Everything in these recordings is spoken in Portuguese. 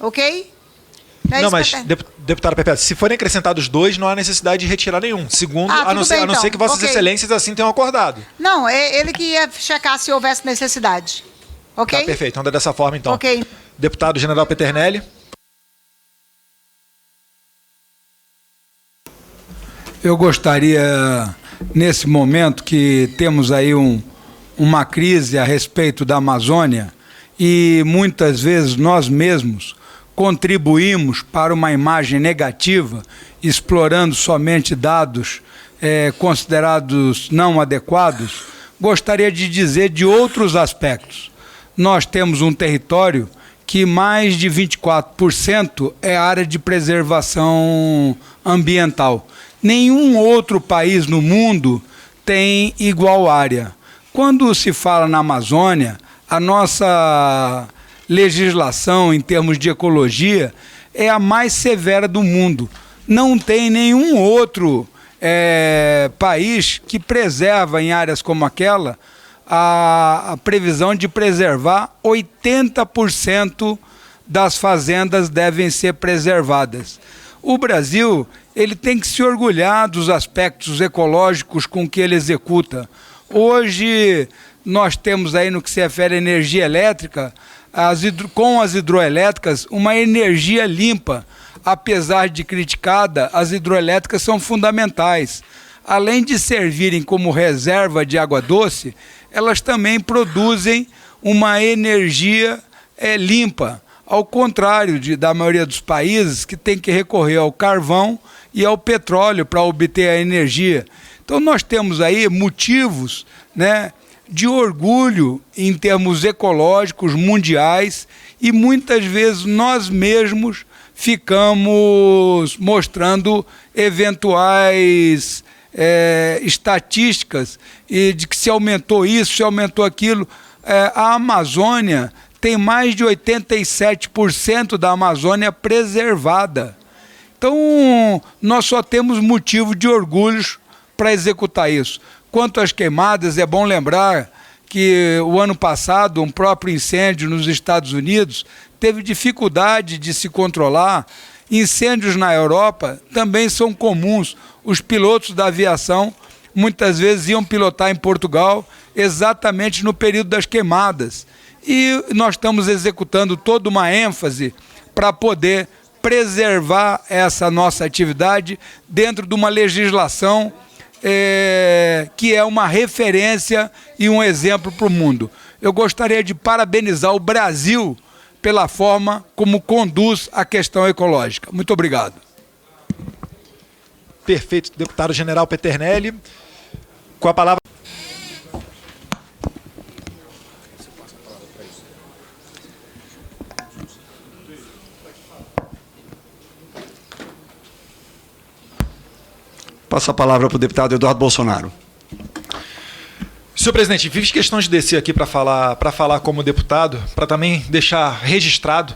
ok? É Não, isso, mas, Peter. deputada Perpétua, se forem acrescentados dois, não há necessidade de retirar nenhum. Segundo, a não tudo bem, ser então. que Vossas Ok. Excelências assim tenham acordado. Não, é ele que ia checar se houvesse necessidade. Ok? Tá, perfeito. Então, dessa forma, então. Ok. Deputado General Peternelli. Eu gostaria, nesse momento que temos aí uma crise a respeito da Amazônia e muitas vezes nós mesmos contribuímos para uma imagem negativa, explorando somente dados considerados não adequados, gostaria de dizer de outros aspectos. Nós temos um território que mais de 24% é área de preservação ambiental. Nenhum outro país no mundo tem igual área. Quando se fala na Amazônia, a nossa legislação em termos de ecologia é a mais severa do mundo. Não tem nenhum outro país que preserva em áreas como aquela a previsão de preservar 80% das fazendas devem ser preservadas. O Brasil, ele tem que se orgulhar dos aspectos ecológicos com que ele executa. Hoje, nós temos aí no que se refere à energia elétrica, com as hidroelétricas, uma energia limpa. Apesar de criticada, as hidroelétricas são fundamentais. Além de servirem como reserva de água doce, elas também produzem uma energia limpa, ao contrário da maioria dos países que tem que recorrer ao carvão e ao petróleo para obter a energia. Então nós temos aí motivos, né, de orgulho em termos ecológicos mundiais e muitas vezes nós mesmos ficamos mostrando eventuais estatísticas e de que se aumentou isso, se aumentou aquilo. A Amazônia tem mais de 87% da Amazônia preservada. Então, nós só temos motivo de orgulho para executar isso. Quanto às queimadas, é bom lembrar que o ano passado, um próprio incêndio nos Estados Unidos teve dificuldade de se controlar. Incêndios na Europa também são comuns. Os pilotos da aviação muitas vezes iam pilotar em Portugal exatamente no período das queimadas. E nós estamos executando toda uma ênfase para poder preservar essa nossa atividade dentro de uma legislação que é uma referência e um exemplo para o mundo. Eu gostaria de parabenizar o Brasil pela forma como conduz a questão ecológica. Muito obrigado. Perfeito, deputado General Peternelli. Com a palavra... Passo a palavra para o deputado Eduardo Bolsonaro. Senhor presidente, fiz questão de descer aqui para falar como deputado, para também deixar registrado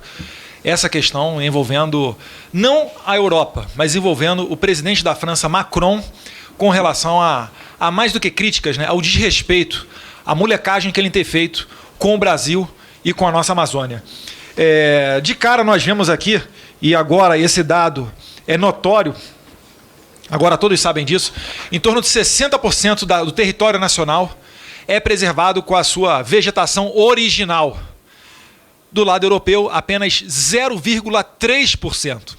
essa questão envolvendo não a Europa, mas envolvendo o presidente da França, Macron, com relação a mais do que críticas, né, ao desrespeito, à molecagem que ele tem feito com o Brasil e com a nossa Amazônia. De cara nós vemos aqui, e agora esse dado é notório, agora todos sabem disso, em torno de 60% do território nacional é preservado com a sua vegetação original. Do lado europeu, apenas 0,3%.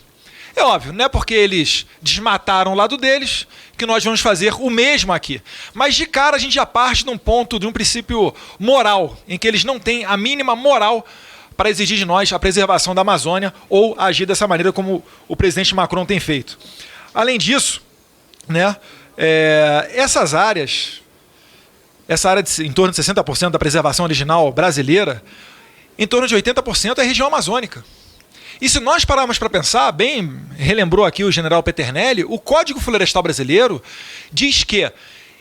É óbvio, não é porque eles desmataram o lado deles que nós vamos fazer o mesmo aqui. Mas de cara a gente já parte de um princípio moral, em que eles não têm a mínima moral para exigir de nós a preservação da Amazônia ou agir dessa maneira como o presidente Macron tem feito. Além disso, né, essa área em torno de 60% da preservação original brasileira, em torno de 80% é região amazônica. E se nós pararmos para pensar, bem relembrou aqui o general Peternelli, o Código Florestal Brasileiro diz que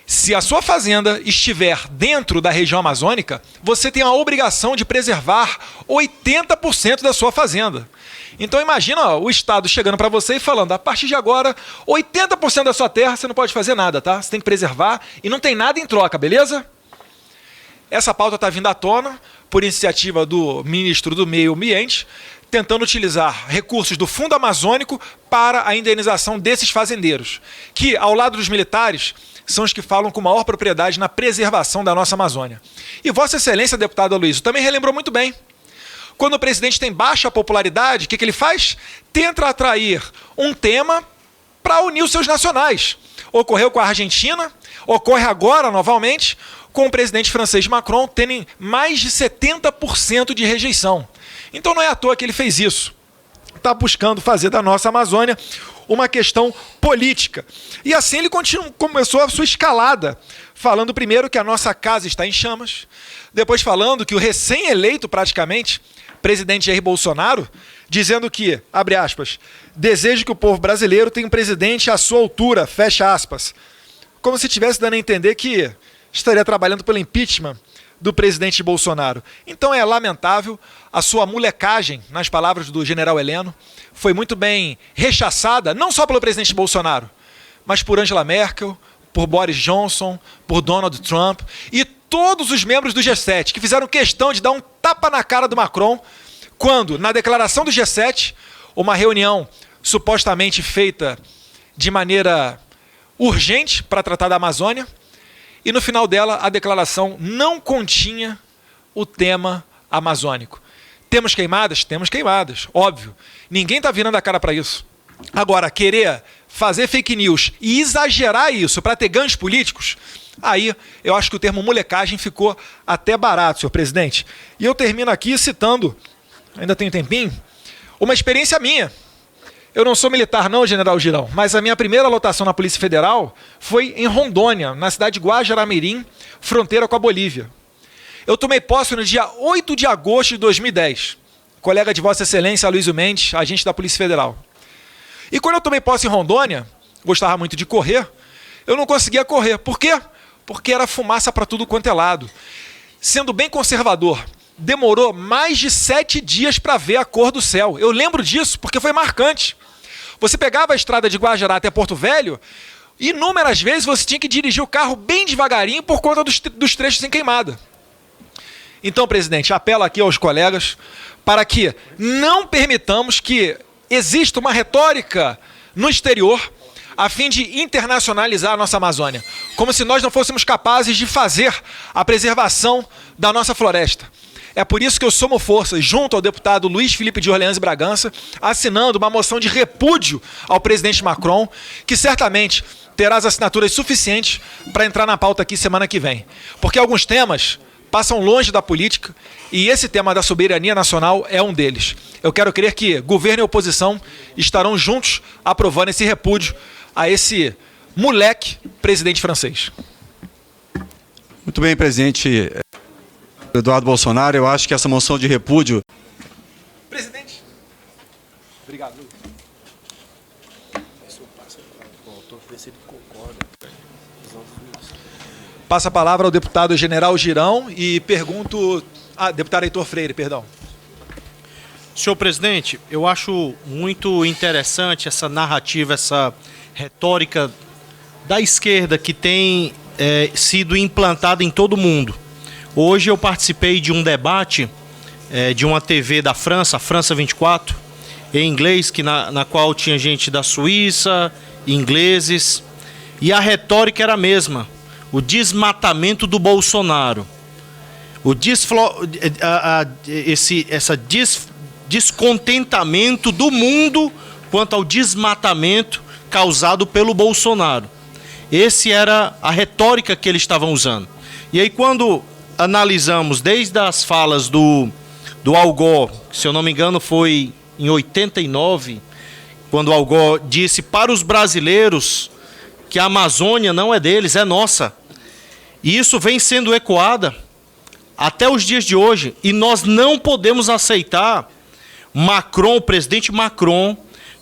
se a sua fazenda estiver dentro da região amazônica, você tem a obrigação de preservar 80% da sua fazenda. Então imagina o Estado chegando para você e falando, a partir de agora, 80% da sua terra você não pode fazer nada, tá? Você tem que preservar e não tem nada em troca, beleza? Essa pauta está vindo à tona por iniciativa do ministro do Meio Ambiente, tentando utilizar recursos do Fundo Amazônico para a indenização desses fazendeiros, que, ao lado dos militares, são os que falam com maior propriedade na preservação da nossa Amazônia. E Vossa Excelência, deputado Aloysio, também relembrou muito bem. Quando o presidente tem baixa popularidade, o que ele faz? Tenta atrair um tema para unir os seus nacionais. Ocorreu com a Argentina, ocorre agora, novamente, com o presidente francês Macron, tendo mais de 70% de rejeição. Então não é à toa que ele fez isso. Está buscando fazer da nossa Amazônia uma questão política. E assim ele começou a sua escalada, falando primeiro que a nossa casa está em chamas, depois falando que o recém-eleito, praticamente, presidente Jair Bolsonaro, dizendo que, abre aspas, desejo que o povo brasileiro tenha um presidente à sua altura, fecha aspas. Como se estivesse dando a entender que estaria trabalhando pelo impeachment do presidente Bolsonaro. Então é lamentável, a sua molecagem, nas palavras do general Heleno, foi muito bem rechaçada, não só pelo presidente Bolsonaro, mas por Angela Merkel, por Boris Johnson, por Donald Trump e todos os membros do G7, que fizeram questão de dar um tapa na cara do Macron, quando, na declaração do G7, uma reunião supostamente feita de maneira urgente para tratar da Amazônia, e no final dela a declaração não continha o tema amazônico. Temos queimadas? Temos queimadas, óbvio. Ninguém está virando a cara para isso. Agora, querer fazer fake news e exagerar isso para ter ganhos políticos, aí eu acho que o termo molecagem ficou até barato, senhor presidente. E eu termino aqui citando, ainda tenho tempinho, uma experiência minha. Eu não sou militar não, general Girão, mas a minha primeira lotação na Polícia Federal foi em Rondônia, na cidade de Guajará-Mirim, fronteira com a Bolívia. Eu tomei posse no dia 8 de agosto de 2010, colega de Vossa Excelência Aloysio Mendes, agente da Polícia Federal. E quando eu tomei posse em Rondônia, gostava muito de correr, eu não conseguia correr. Por quê? Porque era fumaça para tudo quanto é lado. Sendo bem conservador, demorou mais de 7 dias para ver a cor do céu. Eu lembro disso porque foi marcante. Você pegava a estrada de Guajará até Porto Velho, inúmeras vezes você tinha que dirigir o carro bem devagarinho por conta dos trechos sem queimada. Então, presidente, apelo aqui aos colegas para que não permitamos que exista uma retórica no exterior a fim de internacionalizar a nossa Amazônia, como se nós não fôssemos capazes de fazer a preservação da nossa floresta. É por isso que eu somo forças, junto ao deputado Luiz Felipe de Orleans e Bragança, assinando uma moção de repúdio ao presidente Macron, que certamente terá as assinaturas suficientes para entrar na pauta aqui semana que vem. Porque alguns temas passam longe da política e esse tema da soberania nacional é um deles. Eu quero crer que governo e oposição estarão juntos aprovando esse repúdio a esse moleque presidente francês. Muito bem, presidente Eduardo Bolsonaro. Eu acho que essa moção de repúdio... Presidente. Obrigado, Luiz. Passa a palavra ao deputado General Girão e pergunto... deputado Heitor Freire, perdão. Senhor presidente, eu acho muito interessante essa narrativa, essa retórica da esquerda que tem sido implantada em todo o mundo. Hoje eu participei de um debate de uma TV da França, a França 24, em inglês, na qual tinha gente da Suíça, ingleses, e a retórica era a mesma. O desmatamento do Bolsonaro. Descontentamento do mundo quanto ao desmatamento causado pelo Bolsonaro. Essa era a retórica que eles estavam usando. E aí quando analisamos desde as falas do Al Gore, que, se eu não me engano foi em 89, quando Al Gore disse para os brasileiros que a Amazônia não é deles, é nossa. E isso vem sendo ecoada até os dias de hoje. E nós não podemos aceitar Macron, o presidente Macron,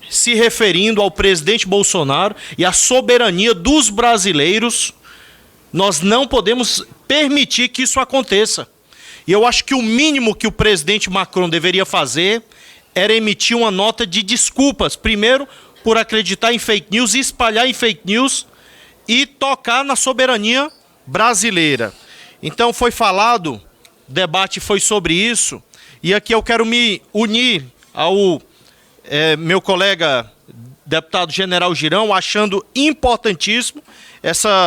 se referindo ao presidente Bolsonaro e à soberania dos brasileiros. Nós não podemos permitir que isso aconteça. E eu acho que o mínimo que o presidente Macron deveria fazer era emitir uma nota de desculpas. Primeiro, por acreditar em fake news e espalhar em fake news e tocar na soberania brasileira. Então foi falado, o debate foi sobre isso, e aqui eu quero me unir ao meu colega deputado General Girão, achando importantíssimo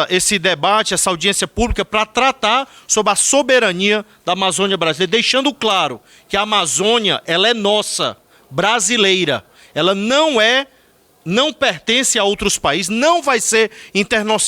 esse debate, essa audiência pública para tratar sobre a soberania da Amazônia brasileira, deixando claro que a Amazônia ela é nossa, brasileira, ela não pertence a outros países, não vai ser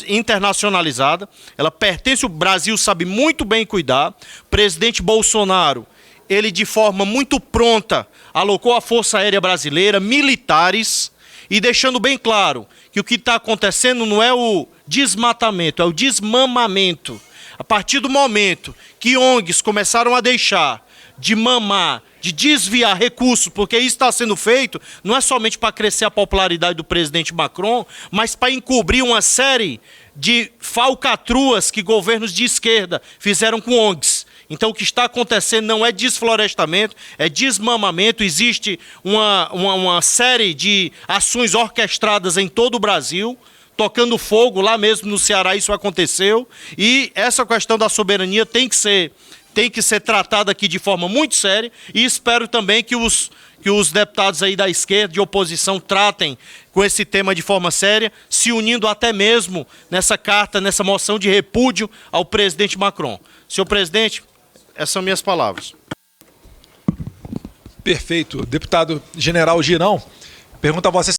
internacionalizada, ela pertence, o Brasil sabe muito bem cuidar. O presidente Bolsonaro, ele de forma muito pronta, alocou a Força Aérea Brasileira, militares, e deixando bem claro que o que está acontecendo não é o desmatamento, é o desmamamento. A partir do momento que ONGs começaram a deixar de mamar, de desviar recursos, porque isso está sendo feito, não é somente para crescer a popularidade do presidente Macron, mas para encobrir uma série de falcatruas que governos de esquerda fizeram com ONGs. Então o que está acontecendo não é desflorestamento, é desmamamento. Existe uma série de ações orquestradas em todo o Brasil, tocando fogo, lá mesmo no Ceará isso aconteceu, e essa questão da soberania tem que ser tratada aqui de forma muito séria, e espero também que os deputados aí da esquerda, de oposição, tratem com esse tema de forma séria, se unindo até mesmo nessa carta, nessa moção de repúdio ao presidente Macron. Senhor presidente, essas são minhas palavras. Perfeito. Deputado General Girão, pergunta a Vossa